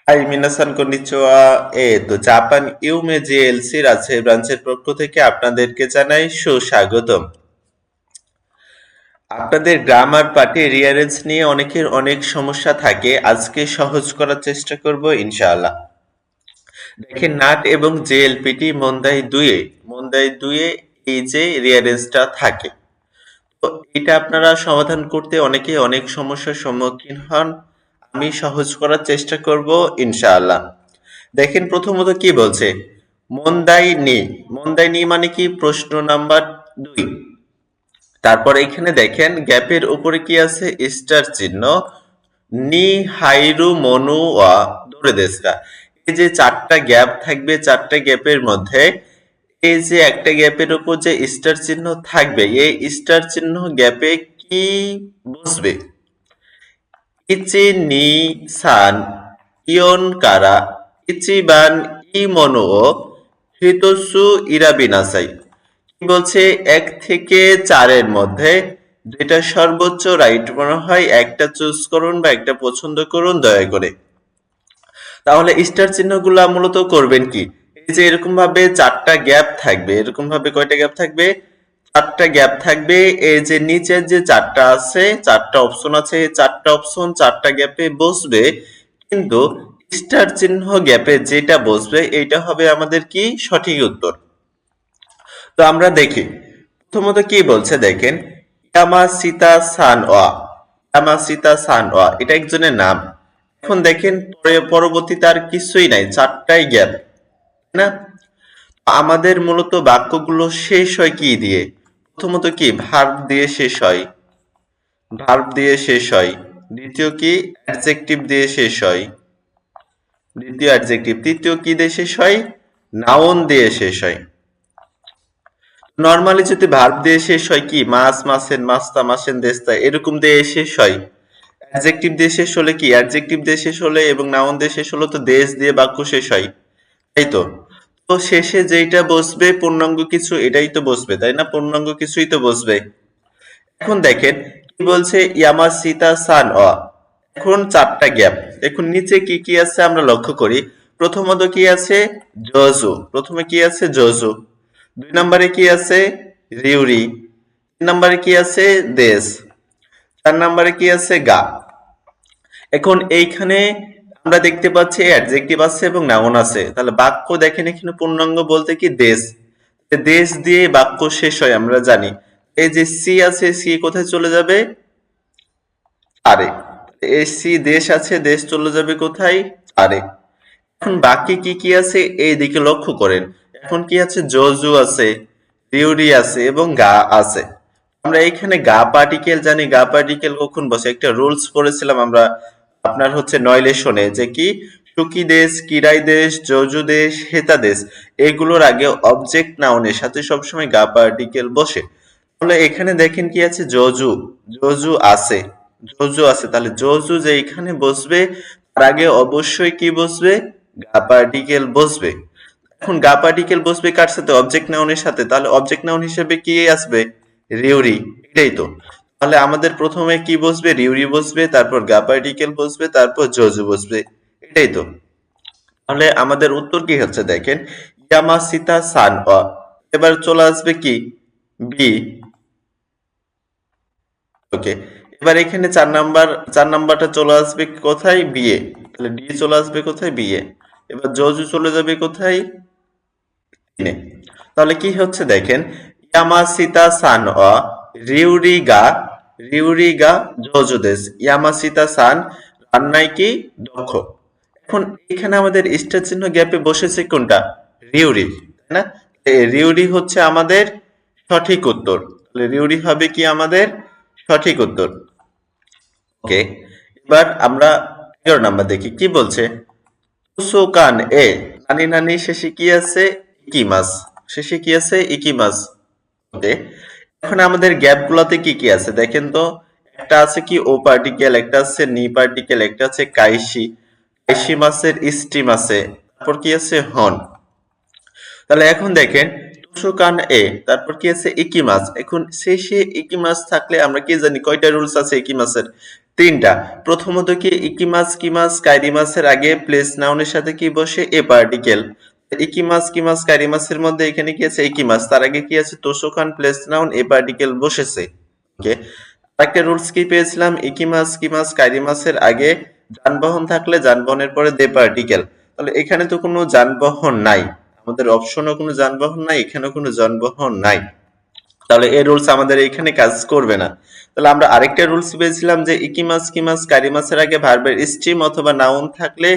High মিনাসান কন্নিচিওয়া। Japan Yume JLC Rajshahi ব্রাঞ্চের পক্ষ থেকে আপনাদেরকে জানাই সুস্বাগতম। আপনাদের গ্রামার পাঠে রিয়ারেন্স নিয়ে অনেকের অনেক সমস্যা থাকে, আজকে সহজ করার চেষ্টা করব ইনশাআল্লাহ। দেখেন, নাট এবং জেএলপিটি মন্দাই দুয়ে এই যে রিয়ারেন্সটা থাকে, তো এটা আপনারা সমাধান করতে অনেকে অনেক সমস্যার সম্মুখীন হন। আমি সহজ করার চেষ্টা করব ইনশাআল্লাহ। দেখেন, প্রথমত কি বলছে, মন্দাই নি মানে কি, প্রশ্ন নাম্বার 2। তারপর এখানে দেখেন গ্যাপের উপরে কি আছে, স্টার চিহ্ন। নি হাইরু মনু ওয়া দোরে দেশরা, এই যে চারটা গ্যাপ থাকবে, চারটা গ্যাপের মধ্যে এই যে একটা গ্যাপের উপর যে স্টার চিহ্ন থাকবে, এই স্টার চিহ্ন গ্যাপে কি বসবে? ইচি নি সান ইয়ন কারা ইচিবান ই মনো ও হিতোসু ইরাবিনাসাই। কি বলছে, 1 থেকে 4-এর মধ্যে যেটা সর্বোচ্চ রাইট মনে হয় একটা চুজ করুন বা একটা পছন্দ করুন দয়া করে। তাহলে স্টার চিহ্নগুলো মূলত করবেন কি, এই যে এরকম ভাবে চারটা গ্যাপ থাকবে, এরকম ভাবে কয়টা গ্যাপ থাকবে, চারটা গ্যাপ থাকবে। এই যে নিচের যে চারটা আছে, চারটা অপশন আছে, এই চারটা অপশন চারটা গ্যাপে বসবে, কিন্তু স্টার চিহ্ন গ্যাপে যেটা বসবে এইটা হবে আমাদের কি সঠিক উত্তর। তো আমরা দেখি প্রথমত কি বলছে, দেখেন ইয়ামাসিতা সান ওয়া এটা একজনের নাম। এখন দেখেন পরবর্তীতে আর কিছুই নাই, চারটাই গ্যাপ, তাই না? আমাদের মূলত বাক্যগুলো শেষ হয় কি দিয়ে, প্রথমত কি ভার্ব দিয়ে শেষ হয়, দ্বিতীয় কি অ্যাডজেক্টিভ দিয়ে শেষ হয়, তৃতীয় কি দিয়ে শেষ হয়, নাউন দিয়ে শেষ হয়। নরমালি যদি ভার্ব দিয়ে শেষ হয় কি, মাছ মাছেন মাছতা মাসেন দেশতা এরকম দিয়ে শেষ হয়। অ্যাডজেক্টিভ দিয়ে শেষ হলে কি, অ্যাডজেক্টিভ দিয়ে শেষ হলে এবং নাউন দিয়ে শেষ হলে তো দেশ দিয়ে বাক্য শেষ হয়, তাই তো। তো শেষে যেইটা বসবে পূর্ণাঙ্গ কিছু, এটাই তো বসবে, তাই না? পূর্ণাঙ্গ কিছুই তো বসবে। এখন দেখেন কি বলছে, ইয়ামাসিতা সান অ, এখন চারটা গ্যাপ। এখন নিচে কি কি আছে আমরা লক্ষ্য করি। প্রথমত কি আছে, জজু, প্রথমে কি আছে জজু। 2 নম্বরে কি আছে, রিউরি। 3 নম্বরে কি আছে, দেশ। 4 নম্বরে কি আছে, গা। এখন এইখানে আমরা দেখতে পাচ্ছি অ্যাডজেক্টিভ আছে এবং নাউন আছে, তাহলে বাক্য দেখেন এখানে পূর্ণাঙ্গ বলতে কি দেশ, দেশ দিয়ে বাক্য শেষ হয় আমরা জানি। এই যে সি আছে, সি কোথায় চলে যাবে, আরে। এই সি দেশ আছে, দেশ চলে যাবে কোথায়, আরে। এখন বাকি কি কি আছে এই দিকে লক্ষ্য করেন। এখন কি আছে, জজু আছে, রিউরি আছে এবং গা আছে। আমরা এখানে গা পার্টিকেল জানি, গা পার্টিকেল কখন বসে, একটা রুলস পড়েছিলাম আমরা, আপনার হচ্ছে 9 লেসনে, যে কি সুকি দেশ, কিরাই দেশ, জজু দেশ, হেতা দেশ, এগুলোর আগে অবজেক্ট নাউনের সাথে সবসময় গা পার্টিকেল বসে। তাহলে এখানে দেখেন কি আছে, জজু, জজু আছে, তাহলে জজু যে এখানে বসবে তার আগে অবশ্যই কি বসবে, গা পার্টিকেল বসবে। এখন গা পার্টিকেল বসবে কার সাথে, অবজেক্ট নাউনের সাথে, তাহলে অবজেক্ট নাউন হিসেবে কি আসবে, রিউরি, এটাই তো। তাহলে আমাদের প্রথমে কি বসবে, রিউরি বসবে, তারপর গা পার্টিকেল বসবে, তারপর জজু বসবে, এটাই তো। তাহলে আমাদের উত্তর কি হচ্ছে, দেখেন ইয়ামাসিতা সান অ, এবার চলে আসবে কি, বি। ওকে, এবার এখানে 4 নাম্বারটা চলে আসবে কোথায়, বিয়ে। তাহলে ডি চলে আসবে কোথায়, বিয়ে। এবার জজু চলে যাবে কোথায়, তিনে। তাহলে কি হচ্ছে দেখেন, ইয়ামাসিতা সান অ রিউরিগা জজু দেশ, ইয়ামাসিতা সান রান্নায় কি দক্ষ। এখন এখানে আমাদের স্টার চিহ্ন গ্যাপে বসেছে কোনটা, রিউরি, তাই না? রিউরি হচ্ছে আমাদের সঠিক উত্তর, তাহলে রিউরি হবে কি আমাদের সঠিক উত্তর। ওকে, এবার আমরা 11 নাম্বার দেখি কি বলছে, তুসুকান এ নানি নানি শেষে কি আছে, ইকিমাস, শেষে কি আছে, ইকিমাস। ওকে, এখন আমাদের গ্যাপ গুলাতে কি কি আছে দেখেন তো, একটা আছে কি ও পার্টিকেল, একটা আছে নি পার্টিকেল, একটা আছে কাইশি, কাইশি মাসের স্টিম আছে, তারপর কি আছে হন। তাহলে এখন দেখেন তোষকান এ, তারপর কি আছে ইকিমাস। এখন শেষে ইকিমাস থাকলে আমরা কি জানি কয়টা রুলস আছে ইকিমাসের? তিনটা। প্রথমত কি ইকিমাস কিমাস কাইরিমাসের আগে প্লেস নাউনের সাথে কি বসে? এ পার্টিকেল। ইকিমাস কিমাস কাইরিমাসের মধ্যে এখানে কি আছে? ইকিমাস, তার আগে কি আছে? তোষকান প্লেস নাউন এ পার্টিকেল বসেছে। ওকে, আরেকটা রুলস কি পেয়েছিলাম? ইকিমাস কিমাস কাইরিমাসের আগে যানবাহন থাকলে যানবাহনের পরে দে পার্টিকেল। তাহলে এখানে তো কোনো যানবাহন নাই, আমাদের অপশনও কোনো যানবাহন নাই, এখানেও কোনো যানবাহন নাই, তাহলে এই রুলস আমাদের এখানে কাজ করবে না। তাহলে আমরা আরেকটা রুলস পেয়েছিলাম যে ইকিমাস কিমাস কারিমাসের আগে ভার্বের স্ট্রিম অথবা নাউন থাকলে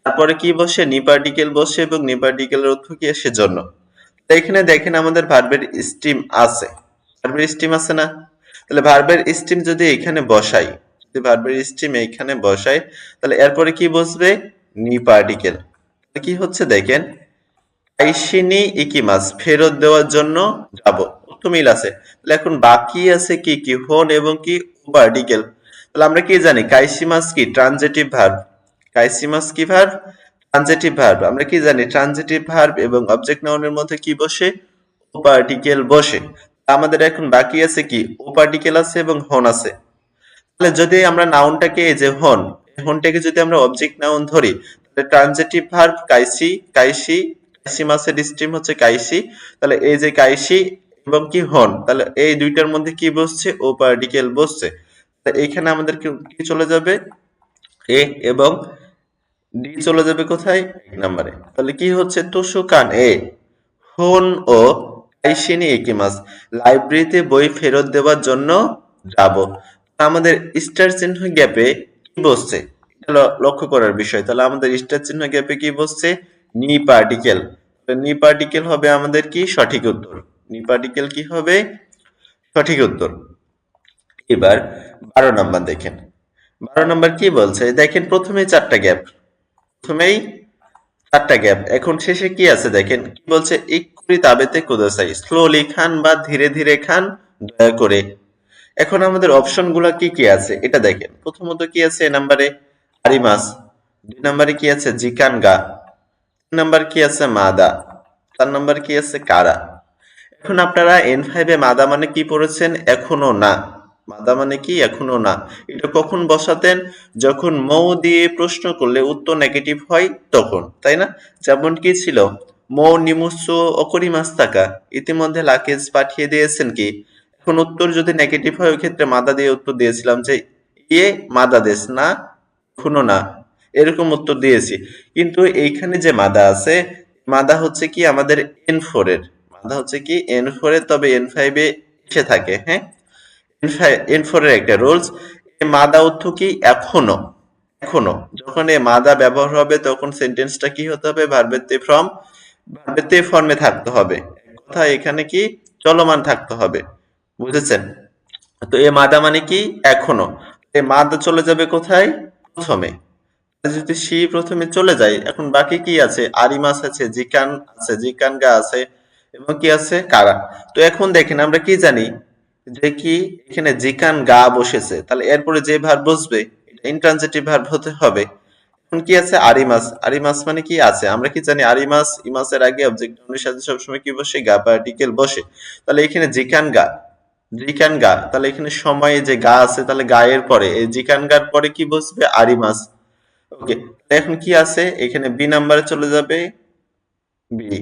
তারপরে কি বসে? নি পার্টিকেল বসে, এবং নি পার্টিকেলের অর্থ কি? সেজন্য। তো এখানে দেখেন আমাদের ভার্বের স্ট্রিম আছে, ভার্বের স্ট্রিম আছে না? তাহলে ভার্বের স্ট্রিম যদি এখানে বসাই, যদি ভার্বের স্ট্রিম এখানে বসাই, তাহলে এরপরে কি বসবে? নি পার্টিকেল। কি হচ্ছে দেখেন, আইসিনি ইকিমাস, ফেরত দেওয়ার জন্য যাব, অর্থ মিল আছে। তাহলে এখন বাকি আছে কি কি? হন এবং কি পার্টিকেল। তাহলে আমরা কি জানি কাইসিমাস কি? Transitive verb. কাইসিমাস কি ভার্ব? Transitive verb. আমরা কি জানি ট্রানজিটিভ ভার্ব এবং অবজেক্ট নাউনের মধ্যে কি বসে? ও পার্টিকেল বসে। আমাদের এখন বাকি আছে কি? ও পার্টিকেল আছে এবং হন আছে। তাহলে যদি আমরা নাউনটাকে এই যে হন, এই হনটাকে যদি আমরা অবজেক্ট নাউন ধরি, তাহলে ট্রানজিটিভ ভার্ব কাইসি, কাইসি, কাইসি মাসের স্ট্রিম হচ্ছে কাইসি। তাহলে এই যে কাইসি এবং কি হন, তাহলে এই দুইটার মধ্যে কি বসছে? ও পার্টিকেল বসছে। তাহলে এইখানে আমাদের কি চলে যাবে? এ এবং ডি চলে যাবে কোথায়? এক নম্বরে। তাহলে কি হচ্ছে? তোষকান এ হন ও কাইশিনি ইকিমাস, লাইব্রেরিতে বই ফেরত দেওয়ার জন্য যাব। আমাদের স্টার চিহ্ন গ্যাপে কি বসছে? এটা লক্ষ্য করার বিষয়। তাহলে আমাদের স্টার চিহ্ন গ্যাপে কি বসছে? নি পার্টিকেল। নি পার্টিকেল হবে আমাদের কি? সঠিক উত্তর। নি পার্টিকেল কি হবে? সঠিক উত্তর। এবার 12 নম্বর দেখেন। 12 নম্বর কি বলছে দেখেন, প্রথমে চারটা গ্যাপ, প্রথমেই চারটা গ্যাপ। এখন শেষে কি আছে দেখেন, কি বলছে? ইকুরি তাবেতে কুদাসাই, স্লোলি খান বা ধীরে ধীরে খান, দয়া করে। এখন আমাদের অপশন গুলা কি কি আছে এটা দেখেন। প্রথমত কি আছে এ নাম্বারে? আরিমাস। 2 নম্বরে কি আছে? জিকান গা। 3 নম্বর কি আছে? মাদা। 4 নম্বর কি আছে? কারা। এখন আপনারা N5 এ মাদা মানে কি পড়েছেন? এখনো না। মাদা মানে কি? এখনো না। এটা কখন বসাতেন? যখন মৌ দিয়ে প্রশ্ন করলে উত্তর নেগেটিভ হয় তখন, তাই না? যেমন কি ছিল? মৌ নিমুসো অকরিমাস্তাকা, ইতিমধ্যে লাকেজ পাঠিয়ে দিয়েছেন কি? এখন উত্তর যদি নেগেটিভ হয়, ওই ক্ষেত্রে মাদা দিয়ে উত্তর দিয়েছিলাম যে ইয়ে মাদা দেশ না, এখনো না, এরকম উত্তর দিয়েছি। কিন্তু এইখানে যে মাদা আছে, মাদা হচ্ছে কি আমাদের N4 এর, মাদা হচ্ছে কি N4 এর, তবে N5 এ এসে থাকে। হ্যাঁ, N4 এর একটা রুলস, মাদা অর্থ কি? এখনো। এখনো যখন এই মাদা ব্যবহার হবে তখন সেন্টেন্সটা কি হতে হবে? ভার্বের তে ফর্ম, ভার্বের তে ফর্মে থাকতে হবে। কথা এখানে কি? চলমান থাকতে হবে। বুঝেছেন? তো এ মাদা মানে কি? এখনো। এই মাদা চলে যাবে কোথায়? প্রথমে। যদি সি প্রথমে চলে যায়, এখন বাকি কি আছে? আরিমাস আছে, জিকান আছে, জিকানগা আছে, এবং কি আছে? কারা। তো এখন দেখেন আমরা কি জানি যে কি এখানে জিকান গা বসেছে, তাহলে এরপরে যে ভার্ব বসবে এটা ইনট্রানজিটিভ ভার্ব হতে হবে। এখন কি আছে? আরিমাস। আরিমাস মানে কি আছে? আমরা কি জানি আরিমাস, ইমাসের আগে অবজেক্ট নাউনের সাথে সবসময় কি বসে? গা পার্টিকেল বসে। তাহলে এখানে জিকান গা, জিকান গা, তাহলে এখানে সময়ে যে গা আছে, তাহলে গায়ের পরে এই জিকান গার পরে কি বসবে? আরিমাস। ওকে, এখন কি আছে এখানে? বি নাম্বারে চলে যাবে বি।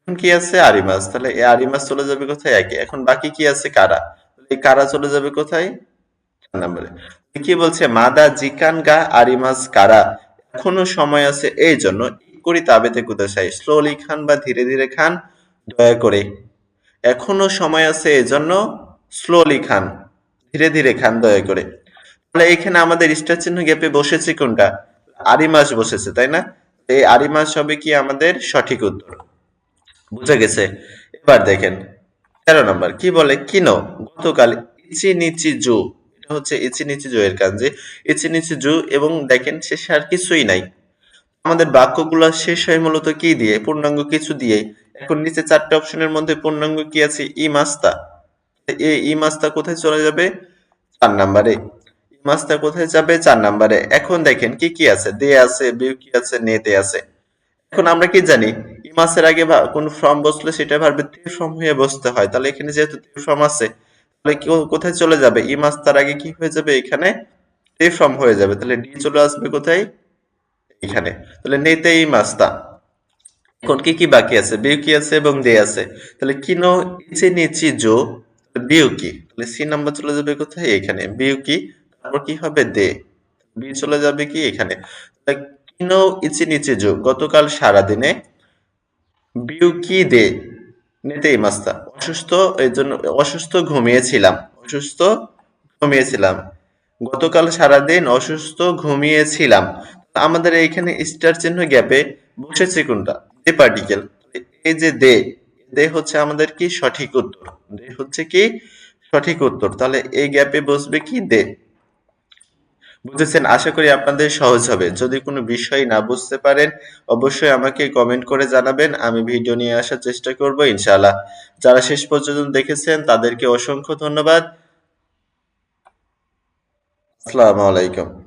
এখন কি আছে? আরিমাস। তাহলে এই আরিমাস চলে যাবে কোথায়? একে। এখন বাকি কি আছে? কারা। এই কারা চলে যাবে কোথায়? 4 নম্বরে। কি বলছে? মাদা জিকান গা আরিমাস কারা, এখনো সময় আছে এই জন্য ইকুরি তাবেতে কুদাসাই, স্লোলি খান বা ধীরে ধীরে খান, দয়া করে। এখনো সময় আছে এজন্য স্লোলি খান, ধীরে ধীরে খান, দয়া করে। তাহলে এখানে আমাদের স্টার চিহ্ন গ্যাপে বসেছে কোনটা? আরিমাস বসেছে, তাই না? এই আরিমাস হবে কি আমাদের সঠিক উত্তর। বুঝে গেছে? এবার দেখেন 13 নম্বর কি বলে? কিনো গতকাল ইচি নিচি জু, এটা হচ্ছে ইচি নিচি জু এর কাঞ্জি, ইচি নিচি জু, এবং দেখেন শেষে আর কিছুই নাই। আমাদের বাক্যগুলো শেষ হয় মূলত কি দিয়ে? পূর্ণাঙ্গ কিছু দিয়ে। এখন নিচে 4টে অপশনের মধ্যে পূর্ণাঙ্গ কি আছে? ই মাস্তা। এই ই মাস্তা কোথায় চলে যাবে? 4 নম্বরে। ই মাস্তা কোথায় যাবে? 4 নম্বরে। এখন দেখেন কি কি আছে? দে আছে, বিউ কি আছে, নেতে আছে। এখন আমরা কি জানি? ই মাসের আগে কোন ফর্ম বসলে সেটা ভার্বে তে ফর্ম হয়ে বসতে হয়, তাহলে এখানে যেহেতু তে ফর্ম আছে তাহলে কোথায় চলে যাবে, ই মাস তার আগে কি হয়ে যাবে, এখানে তে ফর্ম হয়ে যাবে, তাহলে ডি চলে আসবে কোথায়, এখানে। তাহলে নেতে ই মাস্তা। এখন কি কি বাকি আছে, বিউ কি আছে এবং দে আছে, তাহলে কিনো ইচে নিচি জো, বিউ কি, তাহলে সি নাম্বার চলে যাবে কোথায়, এখানে বিউ কি, তারপর কি হবে দে, বি চলে যাবে কি এখানে। তাহলে কিনো ইচে নিচে জো, গতকাল সারাদিনে, বিউ কি দে নেতে ইমাস্তা, অসুস্থ এই জন্য, অসুস্থ ঘুমিয়েছিলাম, অসুস্থ ঘুমিয়েছিলাম, গতকাল সারাদিন অসুস্থ ঘুমিয়েছিলাম। আমাদের এইখানে স্টার চিহ্ন গ্যাপে বসেছে কোনটা, দে পার্টিকেল। এই যে দে, দে হচ্ছে আমাদের কি সঠিক উত্তর, দে হচ্ছে কি সঠিক উত্তর, তাহলে এই গ্যাপে বসবে কি দে। বুঝেছেন? আশা করি আপনাদের সহজ হবে। যদি কোনো বিষয় না বুঝতে পারেন অবশ্যই আমাকে কমেন্ট করে জানাবেন, আমি ভিডিও নিয়ে আসার চেষ্টা করব ইনশাআল্লাহ। যারা শেষ পর্যন্ত দেখেছেন তাদেরকে অসংখ্য ধন্যবাদ। আসসালামু আলাইকুম।